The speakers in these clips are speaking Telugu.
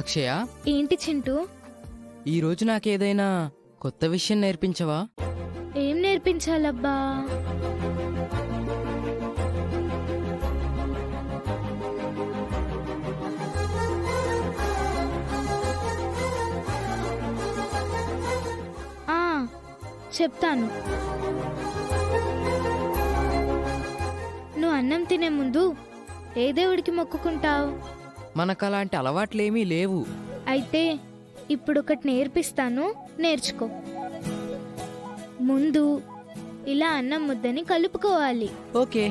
అక్షయ, ఏంటి చింటూ? ఈరోజు నాకేదైనా కొత్త విషయం నేర్పించవా? ఏం నేర్పించాలబ్బా? చెప్తాను. నువ్వు అన్నం తినే ముందు ఏ దేవుడికి మొక్కుకుంటావు? మనకలాంటి అలవాట్లేమీ లేవు. అయితే ఇప్పుడు ఒకటి నేర్పిస్తాను, నేర్చుకో. ముందు ఇలా అన్నం ముద్దని కలుపుకోవాలి. ఓకే.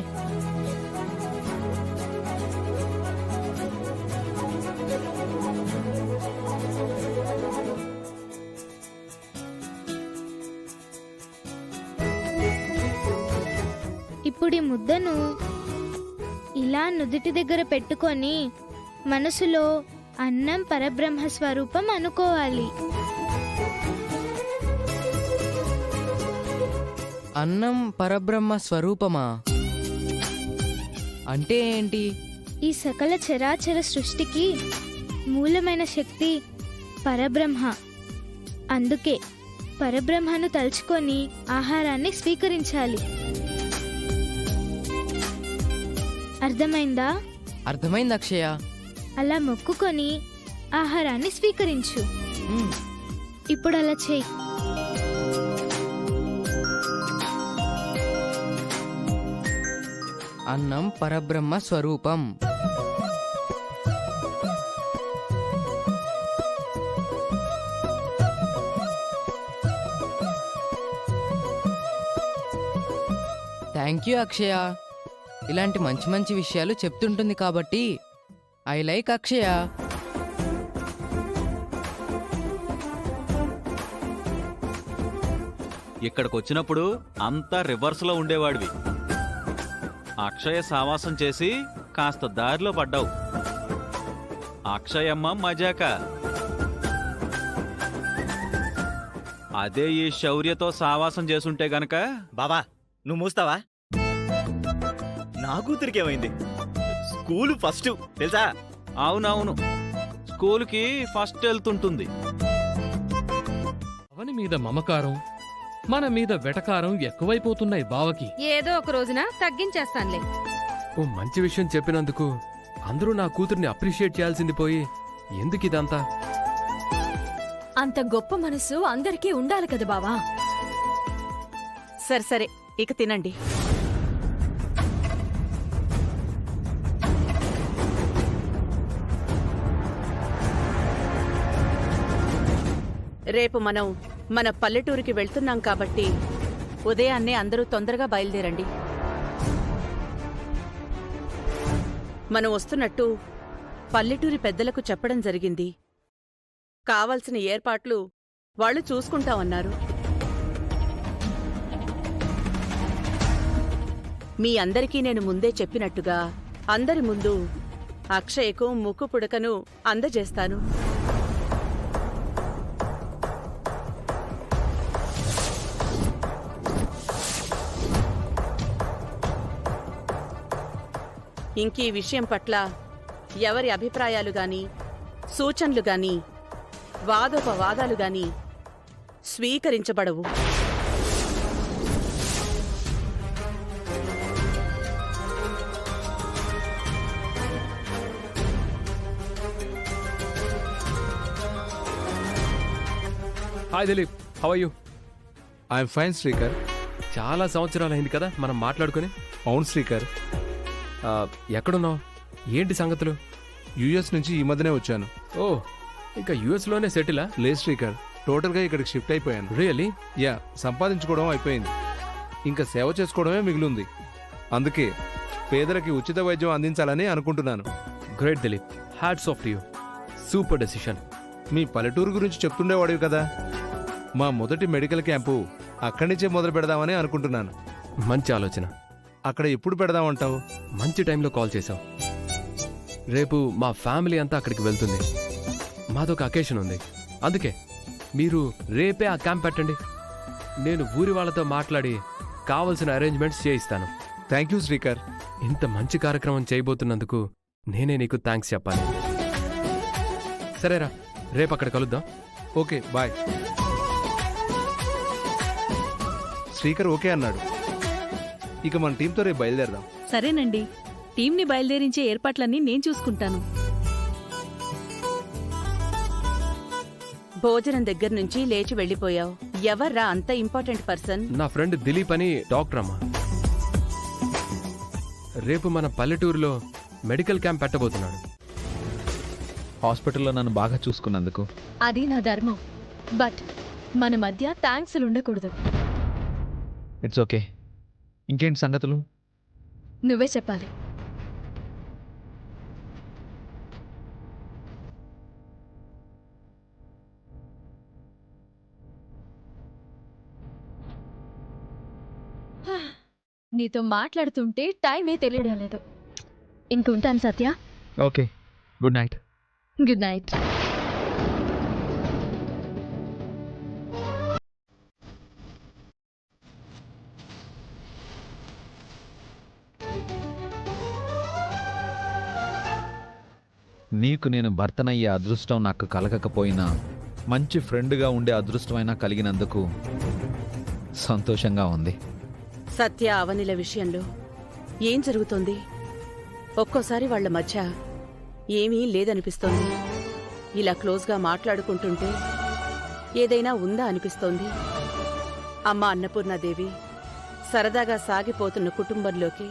ఇప్పుడు ఈ ముద్దను ఇలా నుదుటి దగ్గర పెట్టుకొని మనసులో అన్నం పరబ్రహ్మ స్వరూపం అనుకోవాలి. అన్నం పరబ్రహ్మ స్వరూపమా అంటే ఏంటి? ఈ సకల చరాచర సృష్టికి మూలమైన శక్తి పరబ్రహ్మ. అందుకే పరబ్రహ్మను తలుచుకొని ఆహారాన్ని స్వీకరించాలి. అర్థమైందా? అర్థమైంది అక్షయ. అలా మొక్కుకొని ఆహారాన్ని స్వీకరించు. ఇప్పుడు అలా చెయ్యి. అన్నం పరబ్రహ్మ స్వరూపం. థ్యాంక్ యూ అక్షయ. ఇలాంటి మంచి మంచి విషయాలు చెప్తుంటుంది కాబట్టి ఐ లైక్ అక్షయ. ఇక్కడికొచ్చినప్పుడు అంతా రివర్స్లో ఉండేవాడివి. అక్షయ సావాసం చేసి కాస్త దారిలో పడ్డావు. అక్షయమ్మ మజాక. అదే ఈ శౌర్యతో సావాసం చేసుంటే గనక. బావా, నువ్వు మూస్తావా? నా కూతురికేమైంది? స్కూలు ఫస్ట్ తెలుసా? అవునవును, స్కూలుకి ఫస్ట్ వెళ్తుంటుంది. అవని మీద మమకారం, మన మీద వెటకారం ఎక్కువైపోతున్నాయి బావకి. ఏదో ఒక రోజున తగ్గించేస్తానులే. ఓ మంచి విషయం చెప్పినందుకు అందరూ నా కూతుర్ని అప్రిషియేట్ చేయాల్సింది పోయి ఎందుకిదంతా? అంత గొప్ప మనసు అందరికీ ఉండాలి కదా బావా. సరే సరే, ఇక తినండి. రేపు మనం మన పల్లెటూరికి వెళ్తున్నాం కాబట్టి ఉదయాన్నే అందరూ తొందరగా బయలుదేరండి. మనం వస్తున్నట్టు పల్లెటూరి పెద్దలకు చెప్పడం జరిగింది. కావలసిన ఏర్పాట్లు వాళ్ళు చూసుకుంటామన్నారు. మీ అందరికీ నేను ముందే చెప్పినట్టుగా అందరి ముందు అక్షయకు ముక్కు పుడకను అందజేస్తాను. ఇంకీ విషయం పట్ల ఎవరి అభిప్రాయాలు గాని, సూచనలు గాని, వాదోపవాదాలు గాని స్వీకరించబడవు. Hi Dilip, how are you? I am fine Srikar. చాలా సంవత్సరాలైంది కదా మనం మాట్లాడుకుని. అవును శ్రీకర్. ఎక్కడున్నావు? ఏంటి సంగతులు? యుఎస్ నుంచి ఈ మధ్యనే వచ్చాను. ఓ, ఇంకా యుఎస్లోనే సెటిలా? లేదు శ్రీకర్, టోటల్గా ఇక్కడికి షిఫ్ట్ అయిపోయాను. రియల్లీ? యా, సంపాదించుకోవడం అయిపోయింది, ఇంకా సేవ చేసుకోవడమే మిగిలింది. అందుకే పేదలకి ఉచిత వైద్యం అందించాలని అనుకుంటున్నాను. Great Dilip, hats off to you. Super decision. మీ పల్లెటూరు గురించి చెప్తుండేవాడివి కదా, మా మొదటి మెడికల్ క్యాంపు అక్కడి నుంచే మొదలు పెడదామని అనుకుంటున్నాను. మంచి ఆలోచన. అక్కడ ఎప్పుడు పెడదామంటావు? మంచి టైంలో కాల్ చేశావు. రేపు మా ఫ్యామిలీ అంతా అక్కడికి వెళ్తుంది. మాదొక అకేషన్ ఉంది. అందుకే మీరు రేపే ఆ క్యాంప్ పెట్టండి. నేను ఊరి వాళ్ళతో మాట్లాడి కావలసిన అరేంజ్మెంట్స్ చేయిస్తాను. Thank you Srikar. ఇంత మంచి కార్యక్రమం చేయబోతున్నందుకు నేనే నీకు థ్యాంక్స్ చెప్పాలి. సరేరా, రేపు అక్కడ కలుద్దాం. Okay bye. శ్రీకర్ ఓకే అన్నాడు. ఇక మన టీంతో రేపు బయలుదేరదాం. సరేనండి, టీంని బయలుదేరించే ఏర్పాట్లన్నీ నేను చూసుకుంటాను. భోజనం దగ్గర నుంచి లేచి వెళ్ళిపోయావు. ఎవర్రా అంత ఇంపార్టెంట్ పర్సన్? నా ఫ్రెండ్ దిలీప్ అని డాక్టర్ అమ్మా. రేపు మన పల్లెటూరులో మెడికల్ క్యాంప్ పెట్టబోతున్నాడు. హాస్పిటల్లో నన్ను బాగా చూసుకున్నందుకు. అది నా ధర్మం. బట్ మన మధ్య థ్యాంక్స్లు ఉండకూడదు. It's okay. ఇంకేంటి సంగతులు? నువ్వే చెప్పాలి. నీతో మాట్లాడుతుంటే టైమే తెలియడం లేదు. ఇంకుంటాను Satya. Okay, good night. Good night. నీకు నేను భర్తనయ్యే అదృష్టం నాకు కలగకపోయినా మంచి ఫ్రెండ్గా ఉండే అదృష్టమైనా కలిగినందుకు సంతోషంగా ఉంది. సత్య అవనిల విషయంలో ఏం జరుగుతోంది? ఒక్కోసారి వాళ్ళ మధ్య ఏమీ లేదనిపిస్తోంది. ఇలా క్లోజ్గా మాట్లాడుకుంటుంటే ఏదైనా ఉందా అనిపిస్తోంది. అమ్మ అన్నపూర్ణాదేవి సరదాగా సాగిపోతున్న కుటుంబంలోకి